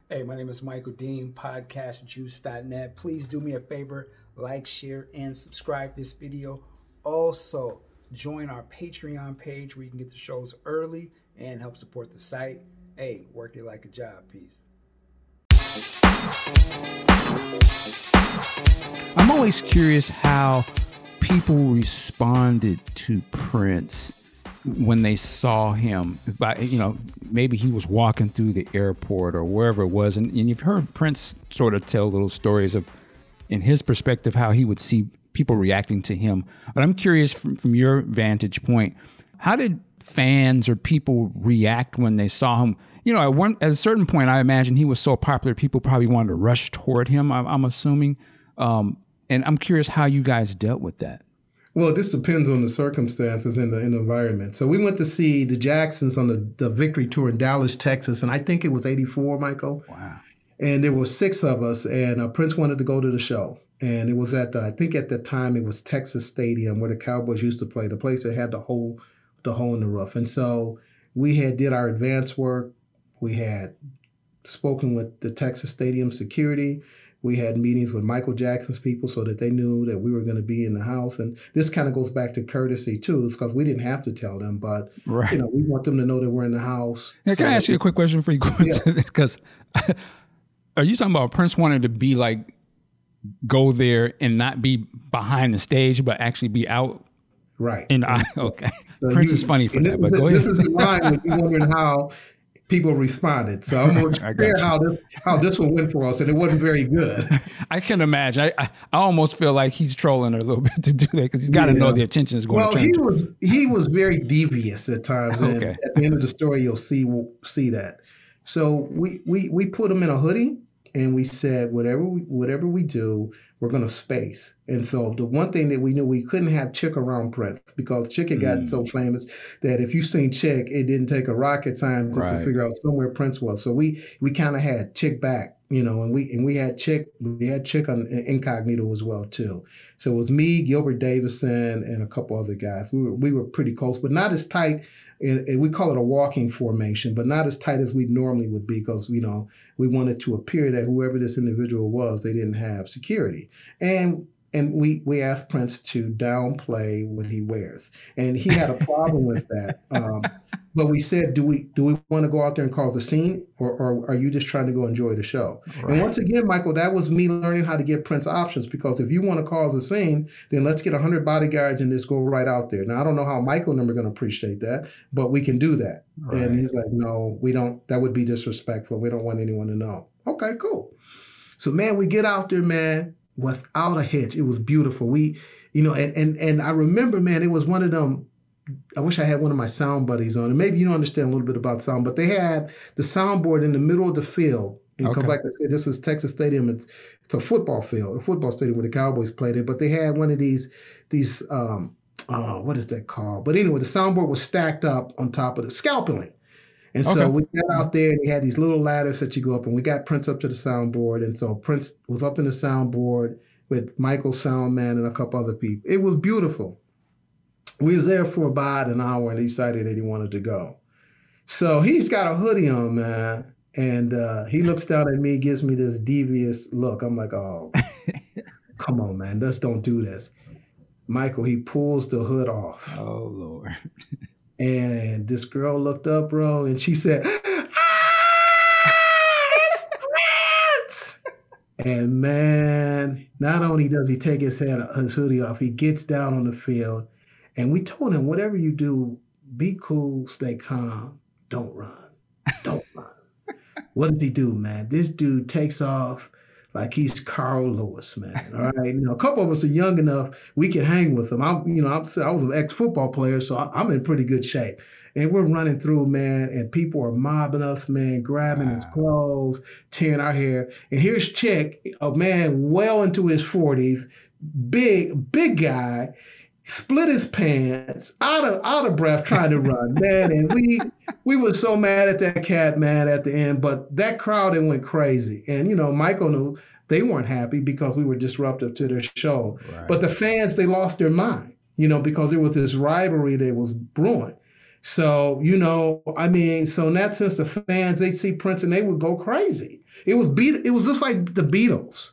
Hey, my name is Michael Dean, podcastjuice.net. Please do me a favor, like, share, and subscribe this video. Also, join our Patreon page where you can get the shows early and help support the site. Hey, work it like a job. Peace. I'm always curious how people responded to Prince when they saw him. Maybe he was walking through the airport or wherever it was, and you've heard Prince sort of tell little stories of, in his perspective, how he would see people reacting to him. But I'm curious from your vantage point, how did fans or people react when they saw him? At a certain point, I imagine he was so popular, people probably wanted to rush toward him, I'm assuming. And I'm curious how you guys dealt with that. Well, this depends on the circumstances and the environment. So we went to see the Jacksons on the Victory Tour in Dallas, Texas, and I think it was 84, Michael. Wow. And there were 6 of us, and Prince wanted to go to the show. And it was I think at the time it was Texas Stadium where the Cowboys used to play, the place that had the hole in the roof. And so we did our advance work. We had spoken with the Texas Stadium security. We had meetings with Michael Jackson's people so that they knew that we were going to be in the house. And this kind of goes back to courtesy, too, because we didn't have to tell them. But, right. We want them to know that we're in the house. Now, can I ask you a quick question before you go into this? Because are you talking about Prince wanted to be like, go there and not be behind the stage, but actually be out? Right. Okay. So Prince is funny for that, but go ahead. This is in line with you wondering how people responded. So I'm going to share how this one went for us, and it wasn't very good. I can imagine. I almost feel like he's trolling her a little bit to do that because he's got to know the attention is going to turn. Well, he was very devious at times, and at the end of the story, you'll see that. So we put him in a hoodie, and we said, whatever we do, we're going to space. And so the one thing that we knew, we couldn't have Chick around Prince because Chick had gotten so famous that if you seen Chick, it didn't take a rocket scientist to figure out somewhere Prince was. So we kind of had Chick back, and we had Chick on incognito as well too. So it was me, Gilbert Davison, and a couple other guys. We were pretty close, but not as tight. And we call it a walking formation, but not as tight as we normally would be because, we wanted to appear that whoever this individual was, they didn't have security. And we asked Prince to downplay what he wears. And he had a problem with that. But we said, do we want to go out there and cause a scene, or are you just trying to go enjoy the show? Right. And once again, Michael, that was me learning how to give Prince options, because if you want to cause a scene, then let's get 100 bodyguards and just go right out there. Now, I don't know how Michael and them are going to appreciate that, but we can do that. Right. And he's like, no, we don't. That would be disrespectful. We don't want anyone to know. Okay, cool. So, man, we get out there, man, without a hitch. It was beautiful. And I remember, man, it was one of them. I wish I had one of my sound buddies on. And maybe you don't understand a little bit about sound, but they had the soundboard in the middle of the field. Because like I said, this is Texas Stadium. It's a football field, a football stadium where the Cowboys played it. But they had one of these what is that called? But anyway, the soundboard was stacked up on top of the scalping. And so we got out there and they had these little ladders that you go up, and we got Prince up to the soundboard. And so Prince was up in the soundboard with Michael Soundman and a couple other people. It was beautiful. We was there for about an hour, and he decided that he wanted to go. So he's got a hoodie on, man, and he looks down at me, gives me this devious look. I'm like, oh, come on, man, let's don't do this. Michael, he pulls the hood off. Oh, Lord. And this girl looked up, bro, and she said, it's Prince! And, man, not only does he take his hoodie off, he gets down on the field. And we told him, whatever you do, be cool, stay calm, don't run. Don't run. What does he do, man? This dude takes off like he's Carl Lewis, man. All right. A couple of us are young enough, we can hang with him. I was an ex-football player, so I'm in pretty good shape. And we're running through, man, and people are mobbing us, man, grabbing his clothes, tearing our hair. And here's Chick, a man well into his 40s, big guy, split his pants, out of breath, trying to run, man. And we were so mad at that cat, man, at the end. But that crowd, it went crazy. And, Michael knew they weren't happy because we were disruptive to their show. Right. But the fans, they lost their mind, because it was this rivalry that was brewing. So, you know, I mean, so in that sense, the fans, they'd see Prince and they would go crazy. It was just like the Beatles.